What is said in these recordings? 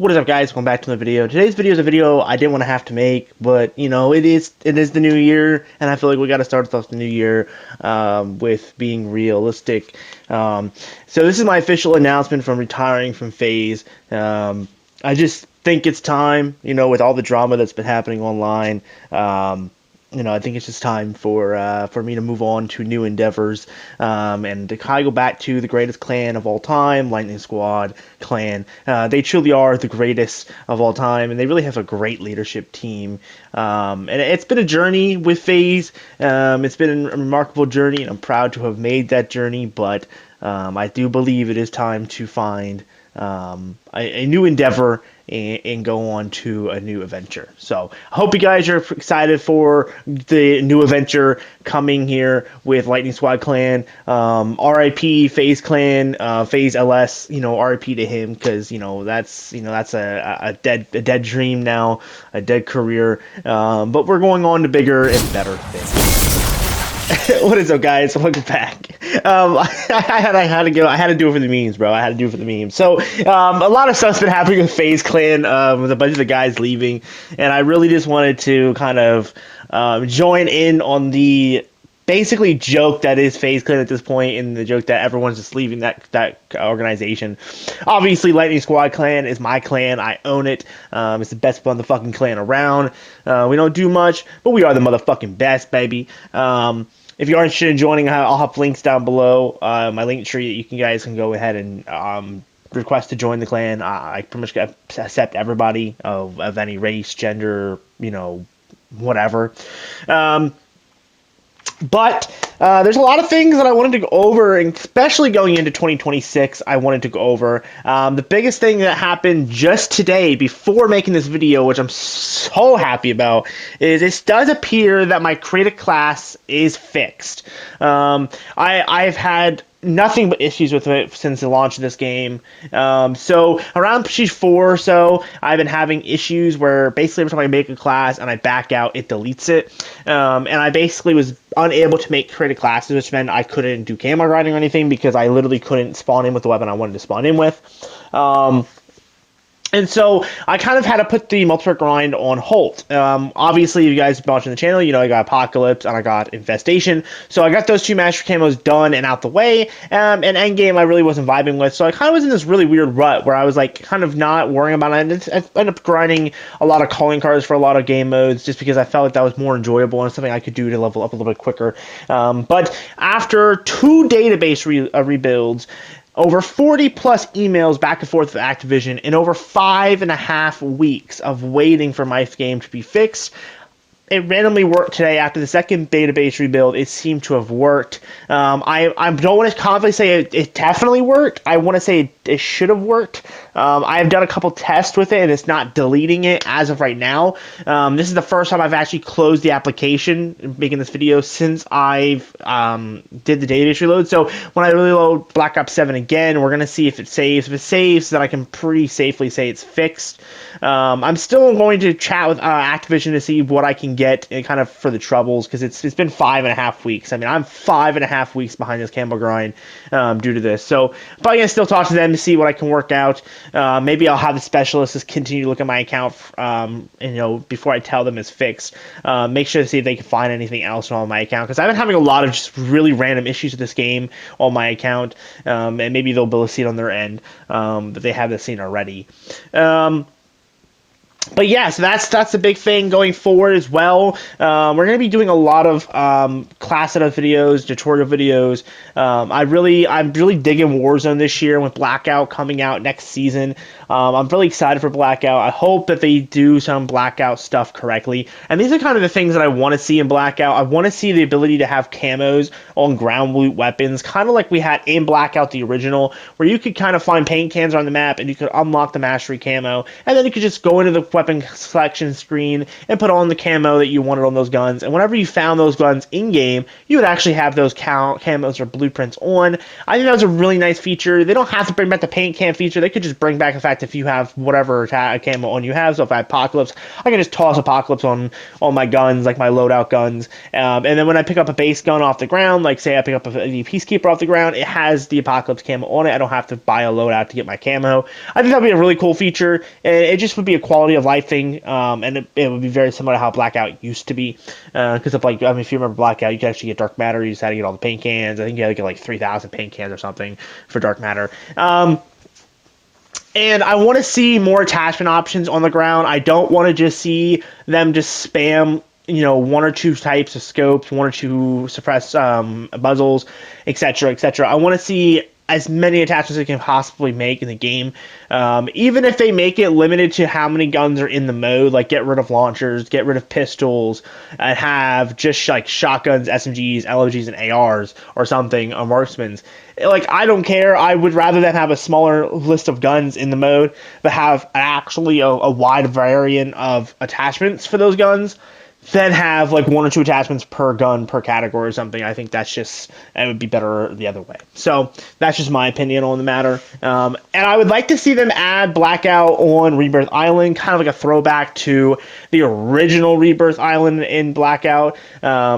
What is up, guys? Welcome back to the video. Today's video is a video I didn't want to have to make, but you know, it is the new year, and I feel like we got to start off the new year with being realistic. So this is my official announcement from retiring from FaZe. I just think it's time, you know, with all the drama that's been happening online. You know, I think it's just time for me to move on to new endeavors, and to kind of go back to the greatest clan of all time, Lightning Squad clan. They truly are the greatest of all time, and they really have a great leadership team. And it's been a journey with FaZe. It's been a remarkable journey, and I'm proud to have made that journey. But I do believe it is time to find a new endeavor and go on to a new adventure. So I hope you guys are excited for the new adventure coming here with Lightning Squad Clan. RIP FaZe Clan, FaZe LS, you know, RIP to him, because that's a dead dream now, a dead career. But we're going on to bigger and better things. What is up, guys? Welcome back. I had to do it for the memes, bro. I had to do it for the memes. So a lot of stuff's been happening with FaZe Clan, with a bunch of the guys leaving, and I really just wanted to kind of join in on the basically joke that is FaZe Clan at this point, and the joke that everyone's just leaving that organization. Obviously, Lightning Squad Clan is my clan. I own it. It's the best motherfucking clan around. We don't do much, but we are the motherfucking best, baby. If you are interested in joining, I'll have links down below, my Linktree. You guys can go ahead and request to join the clan. I pretty much accept everybody of any race, gender, you know, whatever. But there's a lot of things that I wanted to go over, and especially going into 2026, I wanted to go over. The biggest thing that happened just today before making this video, which I'm so happy about, is it does appear that my creative class is fixed. I've had nothing but issues with it since the launch of this game. So around Prestige 4 or so, I've been having issues where basically every time I make a class and I back out, it deletes it. And I basically was unable to make creative classes, which meant I couldn't do camera grinding or anything because I literally couldn't spawn in with the weapon I wanted to spawn in with. And so I kind of had to put the multiplayer grind on hold. Obviously, if you guys have been watching the channel, you know I got Apocalypse and I got Infestation. So I got those two master camos done and out the way. And Endgame I really wasn't vibing with. So I kind of was in this really weird rut where I was like kind of not worrying about it. I ended up grinding a lot of calling cards for a lot of game modes just because I felt like that was more enjoyable and something I could do to level up a little bit quicker. But after 2 database rebuilds, over 40 plus emails back and forth with Activision, and over 5.5 weeks of waiting for my game to be fixed, it randomly worked today. After the second database rebuild, it seemed to have worked. I don't want to confidently say it definitely worked. I want to say it should have worked. I have done a couple tests with it, and it's not deleting it as of right now. This is the first time I've actually closed the application making this video since I've did the database reload. So when I reload Black Ops 7 again, we're going to see if it saves. If it saves, then I can pretty safely say it's fixed. I'm still going to chat with Activision to see what I can get kind of for the troubles, because it's been 5.5 weeks. I mean, I'm 5.5 weeks behind this camo grind due to this. So I'm probably going to still talk to them to see what I can work out. Maybe I'll have the specialists just continue to look at my account, and, you know, before I tell them it's fixed. Make sure to see if they can find anything else on my account, because I've been having a lot of just really random issues with this game on my account, and maybe they'll be able to see it on their end, but they have this seen already. But yeah, so that's the big thing going forward as well. We're going to be doing a lot of class setup videos, tutorial videos. I'm really digging Warzone this year with Blackout coming out next season. I'm really excited for Blackout. I hope that they do some Blackout stuff correctly. And these are kind of the things that I want to see in Blackout. I want to see the ability to have camos on ground loot weapons, kind of like we had in Blackout the original, where you could kind of find paint cans on the map and you could unlock the mastery camo, and then you could just go into the quick weapon selection screen and put on the camo that you wanted on those guns. And whenever you found those guns in game, you would actually have those camos or blueprints on. I think that was a really nice feature. They don't have to bring back the paint can feature. They could just bring back the fact if you have whatever camo on you have. So if I have Apocalypse, I can just toss Apocalypse on my guns, like my loadout guns. And then when I pick up a base gun off the ground, like say I pick up the Peacekeeper off the ground, it has the Apocalypse camo on it. I don't have to buy a loadout to get my camo. I think that would be a really cool feature, and it just would be a quality of life thing, and it would be very similar to how Blackout used to be, because if you remember Blackout, you could actually get Dark Matter. You just had to get all the paint cans. I think you had to get like 3,000 paint cans or something for Dark Matter. And I want to see more attachment options on the ground. I don't want to just see them just spam, one or two types of scopes, one or two suppress muzzles, etc., etc. I want to see as many attachments as they can possibly make in the game. Even if they make it limited to how many guns are in the mode, like get rid of launchers, get rid of pistols, and have just like shotguns, SMGs, LMGs, and ARs or something, or marksmans. Like, I don't care. I would rather than have a smaller list of guns in the mode, but have actually a wide variant of attachments for those guns, then have like one or two attachments per gun per category or something. I think it would be better the other way. So that's just my opinion on the matter. And I would like to see them add Blackout on Rebirth Island, kind of like a throwback to the original Rebirth Island in Blackout,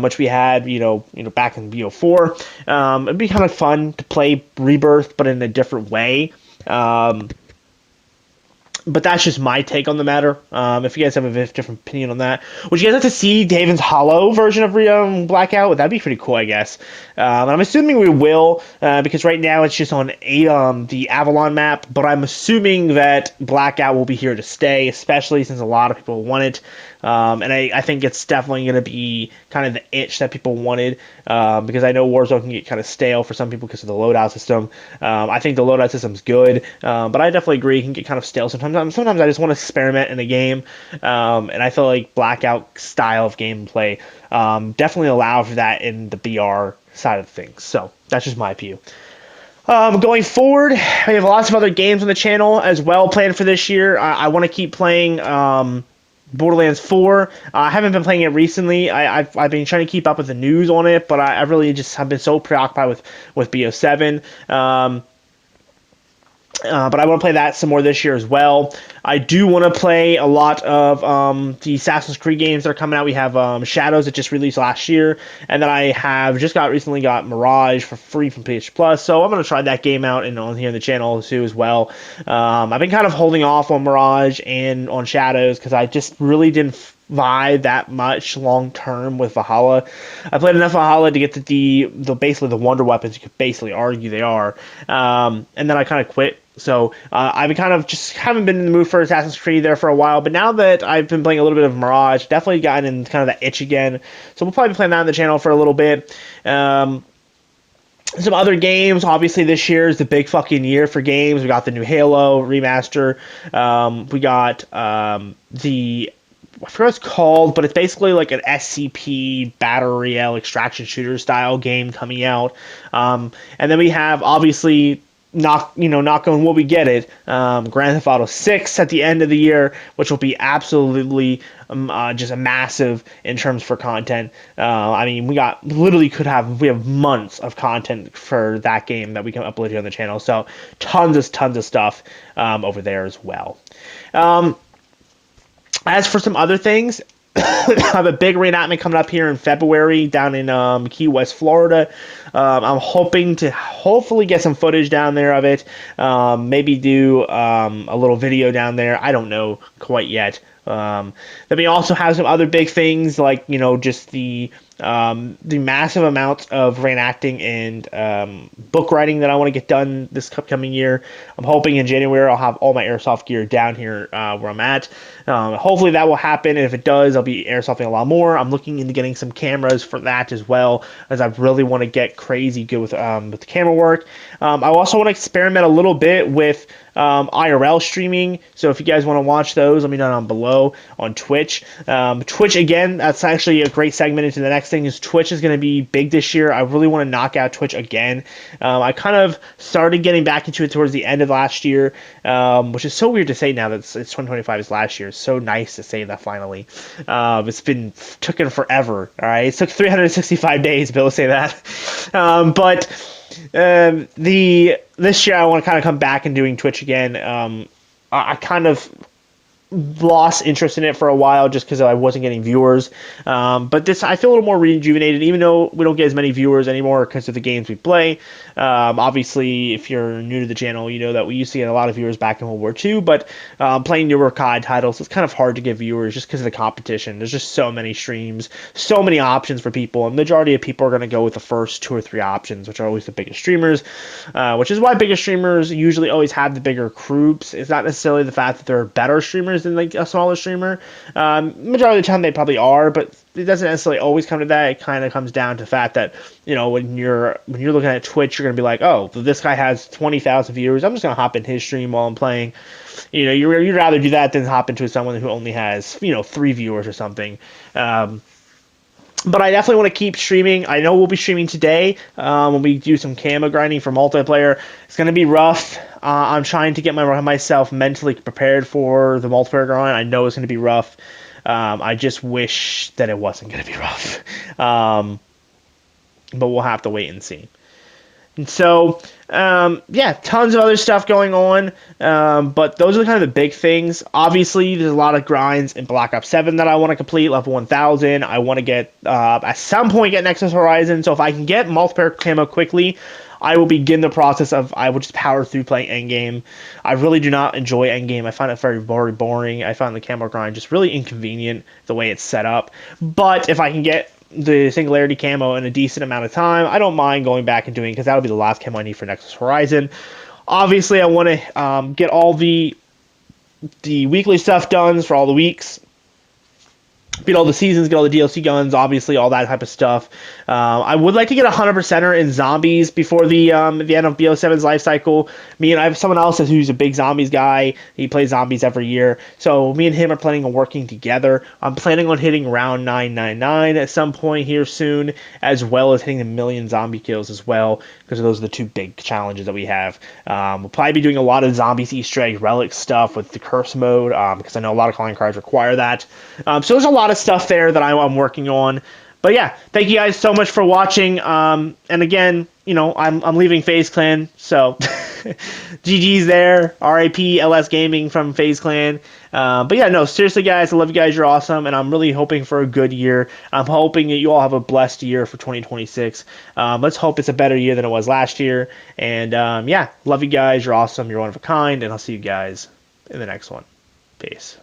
which we had, back in BO4. It'd be kind of fun to play Rebirth, but in a different way. But that's just my take on the matter. If you guys have a different opinion on that, would you guys like to see Haven's Hollow version of Blackout? That'd be pretty cool, I guess. And I'm assuming we will, because right now it's just on the Avalon map. But I'm assuming that Blackout will be here to stay, especially since a lot of people want it. And I think it's definitely going to be kind of the itch that people wanted, because I know Warzone can get kind of stale for some people because of the loadout system. I think the loadout system's good, but I definitely agree it can get kind of stale sometimes. Sometimes I just want to experiment in a game, and I feel like Blackout style of gameplay definitely allow for that in the BR side of things. So that's just my view. Going forward, we have lots of other games on the channel as well planned for this year. I want to keep playing Borderlands 4. I haven't been playing it recently. I've been trying to keep up with the news on it, but I really just have been so preoccupied with BO7. But I want to play that some more this year as well. I do want to play a lot of the Assassin's Creed games that are coming out. We have Shadows that just released last year, and then I have just recently got Mirage for free from PS Plus. So I'm going to try that game out and on here on the channel too as well. I've been kind of holding off on Mirage and on Shadows because I just really didn't vibe that much long term with Valhalla. I played enough Valhalla to get to the basically the wonder weapons. You could basically argue they are, and then I kind of quit. So I've kind of just haven't been in the mood for Assassin's Creed there for a while. But now that I've been playing a little bit of Mirage, definitely gotten in kind of that itch again. So we'll probably be playing that on the channel for a little bit. Some other games, obviously this year is the big fucking year for games. We got the new Halo remaster. We got I forgot what it's called, but it's basically like an SCP Battle Royale extraction shooter style game coming out. And then we have obviously knock on wood, we get it. Grand Theft Auto 6 at the end of the year, which will be absolutely just a massive in terms for content. I mean, we have months of content for that game that we can upload here on the channel. So tons of stuff over there as well. As for some other things, I have a big reenactment coming up here in February down in Key West, Florida. I'm hoping to hopefully get some footage down there of it. Maybe do a little video down there. I don't know quite yet. Then we also have some other big things like, just the massive amounts of reenacting and book writing that I want to get done this upcoming year. I'm hoping in January I'll have all my airsoft gear down here where I'm at. Hopefully that will happen, and if it does, I'll be airsofting a lot more. I'm looking into getting some cameras for that as well, as I really want to get crazy good with the camera work. I also want to experiment a little bit with IRL streaming, so if you guys want to watch those, let me know down below on Twitch. Twitch, again, that's actually a great segment into the next thing is Twitch is going to be big this year. I really want to knock out Twitch again. I kind of started getting back into it towards the end of last year, which is so weird to say now that it's 2025 is last year. It's so nice to say that finally. It's been taken forever. All right, it took 365 days to be able to say that. But this year I want to kind of come back and doing Twitch again. I kind of lost interest in it for a while just because I wasn't getting viewers. But this, I feel a little more rejuvenated, even though we don't get as many viewers anymore because of the games we play. Obviously, if you're new to the channel, you know that we used to get a lot of viewers back in World War II, but playing newer COD titles, it's kind of hard to get viewers just because of the competition. There's just so many streams, so many options for people, and the majority of people are going to go with the first 2 or 3 options, which are always the biggest streamers, which is why bigger streamers usually always have the bigger groups. It's not necessarily the fact that they're better streamers than like a smaller streamer. Majority of the time they probably are, but it doesn't necessarily always come to that. It kind of comes down to the fact that, you know, when you're looking at Twitch, you're gonna be like, oh, this guy has 20,000 viewers. I'm just gonna hop in his stream while I'm playing. You know, you'd rather do that than hop into someone who only has, you know, 3 viewers or something. But I definitely want to keep streaming. I know we'll be streaming today when we do some camo grinding for multiplayer. It's going to be rough. I'm trying to get myself mentally prepared for the multiplayer grind. I know it's going to be rough. I just wish that it wasn't going to be rough. But we'll have to wait and see. And so, yeah, tons of other stuff going on, but those are kind of the big things. Obviously, there's a lot of grinds in Black Ops 7 that I want to complete, level 1000. I want to get, at some point, get Nexus Horizon, so if I can get multiplayer camo quickly, I will begin the process of, I will just power through playing endgame. I really do not enjoy endgame. I find it very boring. I find the camo grind just really inconvenient, the way it's set up. But if I can get the singularity camo in a decent amount of time, I don't mind going back and doing, because that'll be the last camo I need for Nexus Horizon. Obviously, I want to get all the weekly stuff done for all the weeks, beat all the seasons, get all the DLC guns, obviously all that type of stuff. I would like to get a 100%er in zombies before the end of BO7's life cycle. Me and I have someone else who's a big zombies guy. He plays zombies every year, so me and him are planning on working together. I'm planning on hitting round 999 at some point here soon, as well as hitting the 1,000,000 zombie kills as well, because those are the 2 big challenges that we have. We'll probably be doing a lot of zombies Easter egg relic stuff with the curse mode, because I know a lot of calling cards require that. So there's a lot of stuff there that I'm working on. But yeah, thank you guys so much for watching. And again, you know, I'm leaving FaZe Clan, so GG's there. RIP xLSxgaming from FaZe Clan. But yeah, no, seriously, guys, I love you guys. You're awesome, and I'm really hoping for a good year. I'm hoping that you all have a blessed year for 2026. Let's hope it's a better year than it was last year. And yeah, love you guys. You're awesome. You're one of a kind, and I'll see you guys in the next one. Peace.